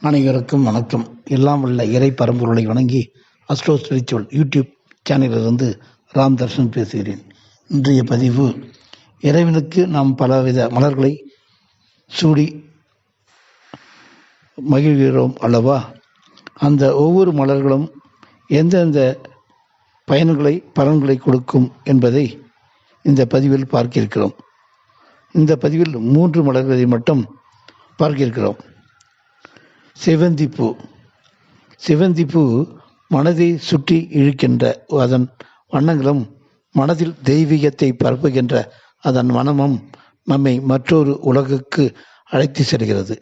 அனைவருக்கும் வணக்கம். எல்லாம் உள்ள இறை பரம்பொருளை வணங்கி அஸ்ட்ரோ ஸ்பிரிச்சுவல் யூடியூப் சேனலிலிருந்து ராம் தர்ஷன் பேசுகிறேன். இன்றைய பதிவு, இறைவனுக்கு நாம் பலவித மலர்களை சூடி மகிழ்கிறோம் அல்லவா? அந்த ஒவ்வொரு மலர்களும் எந்தெந்த பலன்களை கொடுக்கும் என்பதை இந்த பதிவில் பார்க்க இருக்கிறோம். இந்த பதிவில் 3 மலர்களை மட்டும் பார்க்க இருக்கிறோம். செவந்திப்பூ மனதை சுற்றி இழுக்கின்ற அதன் வண்ணங்களும், மனதில் தெய்வீகத்தை பரப்புகின்ற அதன் மனமும் நம்மை மற்றொரு உலகுக்கு அழைத்து செல்கிறது.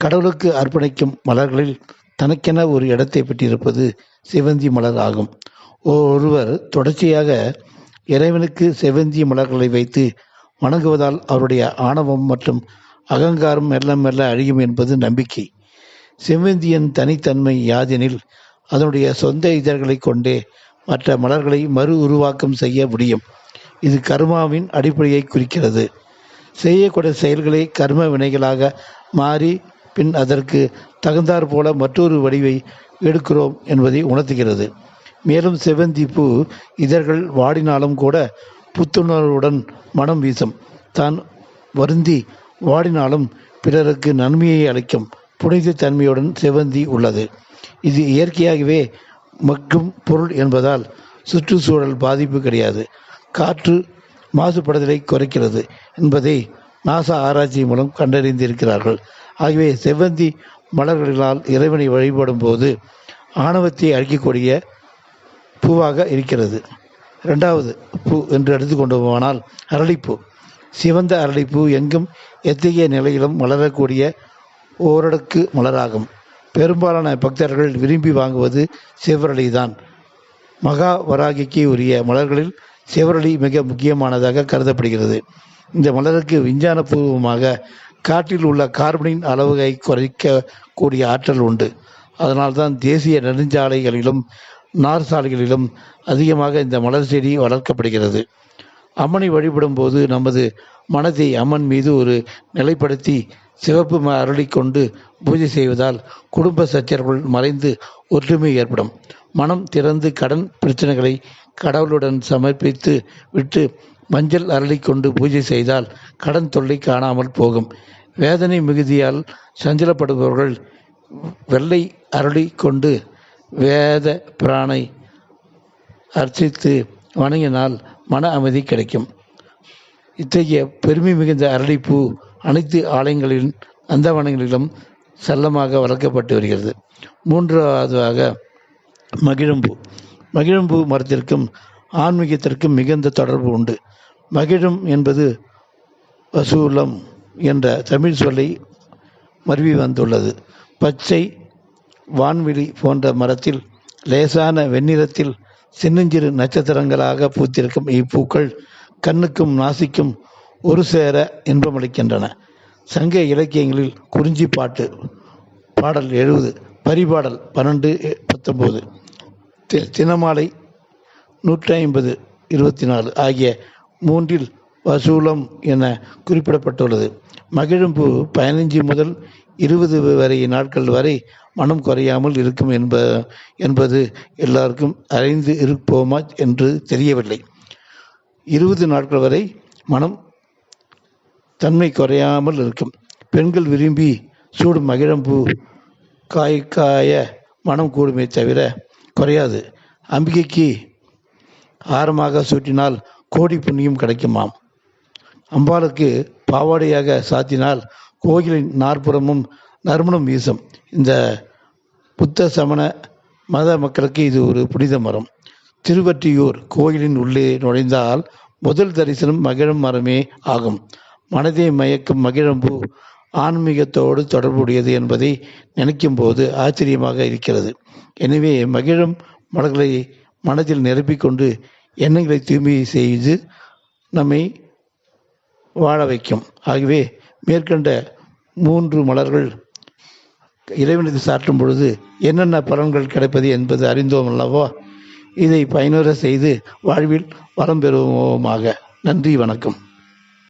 கடவுளுக்கு அர்ப்பணிக்கும் மலர்களில் தனக்கென ஒரு இடத்தை பெற்றிருப்பது செவந்தி மலர் ஆகும். ஒருவர் தொடர்ச்சியாக இறைவனுக்கு செவந்தி மலர்களை வைத்து வணங்குவதால் அவருடைய ஆணவம் மற்றும் அகங்காரம் மெல்ல மெல்ல அழியும் என்பது நம்பிக்கை. செவ்வந்தியின் தனித்தன்மை யாதெனில், அதனுடைய சொந்த இதழ்களை கொண்டே மற்ற மலர்களை மறு உருவாக்கம் செய்ய முடியும். இது கர்மாவின் அடிப்படையை குறிக்கிறது. செய்யக்கூடிய செயல்களை கர்ம வினைகளாக மாறி பின் அதற்கு தகுந்தாற் போல மற்றொரு வடிவை எடுக்கிறோம் என்பதை உணர்த்துகிறது. மேலும் செவ்வந்தி பூ இதழ்கள் வாடினாலும் கூட புத்துணர்வுடன் மனம் வீசும். தான் வருந்தி வாடினாலும் பிறருக்கு நன்மையை அளிக்கும் புனித தன்மையுடன் செவ்வந்தி உள்ளது. இது இயற்கையாகவே மக்கும் பொருள் என்பதால் சுற்றுச்சூழல் பாதிப்பு கிடையாது. காற்று மாசுபடுதலை குறைக்கிறது என்பதை நாசா ஆராய்ச்சி மூலம் கண்டறிந்திருக்கிறார்கள். ஆகவே செவ்வந்தி மலர்களால் இறைவனை வழிபடும் போது ஆணவத்தை அழிக்கக்கூடிய பூவாக இருக்கிறது. 2வது பூ என்று எடுத்துக்கொண்டு போனால் அரளிப்பூ. சிவந்த அரளிப்பூ எங்கும் எத்தகைய நிலையிலும் வளரக்கூடிய ஓரடுக்கு மலராகும். பெரும்பாலான பக்தர்கள் விரும்பி வாங்குவது செவ்வரளி தான். மகா வராகிக்கு உரிய மலர்களில் செவ்வரளி மிக முக்கியமானதாக கருதப்படுகிறது. இந்த மலருக்கு விஞ்ஞானபூர்வமாக காற்றில் உள்ள கார்பனின் அளவை குறைக்கக்கூடிய ஆற்றல் உண்டு. அதனால்தான் தேசிய நெடுஞ்சாலைகளிலும் நார் சாலைகளிலும் அதிகமாக இந்த மலர் செடி வளர்க்கப்படுகிறது. அம்மனை வழிபடும் போது நமது மனதை அம்மன் மீது ஒரு நிலைப்படுத்தி சிவப்பு அருளி கொண்டு பூஜை செய்வதால் குடும்ப சச்சரவுகள் மறைந்து ஒற்றுமை ஏற்படும். மனம் திறந்து கடன் பிரச்சனைகளை கடவுளுடன் சமர்ப்பித்து விட்டு மஞ்சள் அரளி கொண்டு பூஜை செய்தால் கடன் தொல்லை காணாமல் போகும். வேதனை மிகுதியால் சஞ்சலப்படுபவர்கள் வெள்ளை அரளி கொண்டு வேத பிராணை அர்ச்சித்து வணங்கினால் மன அமைதி கிடைக்கும். இத்தகைய பெருமை மிகுந்த அரளிப்பூ அனைத்து ஆலயங்களிலும் அந்தவனங்களிலும் செல்லமாக வளர்க்கப்பட்டு வருகிறது. 3வதாக மகிழம்பூ மரத்திற்கும் ஆன்மீகத்திற்கும் மிகுந்த தொடர்பு உண்டு. மகிழும் என்பது வசூலம் என்ற தமிழ் சொல்லை மருவி வந்துள்ளது. பச்சை வான்வெளி போன்ற மரத்தில் லேசான வெண்ணிறத்தில் சின்னஞ்சிறு நட்சத்திரங்களாக பூத்திருக்கும் இப்பூக்கள் கண்ணுக்கும் நாசிக்கும் ஒரு சேர இன்பமளிக்கின்றன. சங்க இலக்கியங்களில் குறிஞ்சி பாட்டு பாடல் 70, பரிபாடல் 12-19, தினமாலை 150 24 ஆகிய 3இல் வசூலம் என குறிப்பிடப்பட்டுள்ளது. மகிழம்பூ 15 முதல் 20 வரை நாட்கள் வரை மனம் குறையாமல் இருக்கும் என்பது எல்லாருக்கும் அறிந்து இருப்போமா என்று தெரியவில்லை. 20 நாட்கள் வரை மனம் தன்மை குறையாமல் இருக்கும். பெண்கள் விரும்பி சூடும் மகிழம்பூ காய மனம் கூடுமே தவிர குறையாது. அம்பிகைக்கு ஆரமாக சூட்டினால் கோடி புண்ணியம் கிடைக்குமாம். அம்பாளுக்கு பாவாடையாக சாத்தினால் கோயிலின் நாற்புறமும் நறுமணம் வீசும். இந்த புத்த சமண மத மக்களுக்கு இது ஒரு புனித மரம். திருவற்றியூர் கோயிலின் உள்ளே நுழைந்தால் முதல் தரிசனம் மகிழம் மரமே ஆகும். மனதை மயக்கும் மகிழம்பூ ஆன்மீகத்தோடு தொடர்புடையது என்பதை நினைக்கும் போது ஆச்சரியமாக இருக்கிறது. எனவே மகிழம் மலர்களை மனதில் நிரப்பிக்கொண்டு எண்ணங்களை தூய்மை செய்து நம்மை வாழ வைக்கும். ஆகவே மேற்கண்ட 3 மலர்கள் இறைவனுக்கு சாற்றும் பொழுது என்னென்ன பலன்கள் கிடைப்பது என்பது அறிந்தோம் அல்லவா? இதை பயனுற செய்து வாழ்வில் வளம் பெறுவோமாக. நன்றி, வணக்கம்.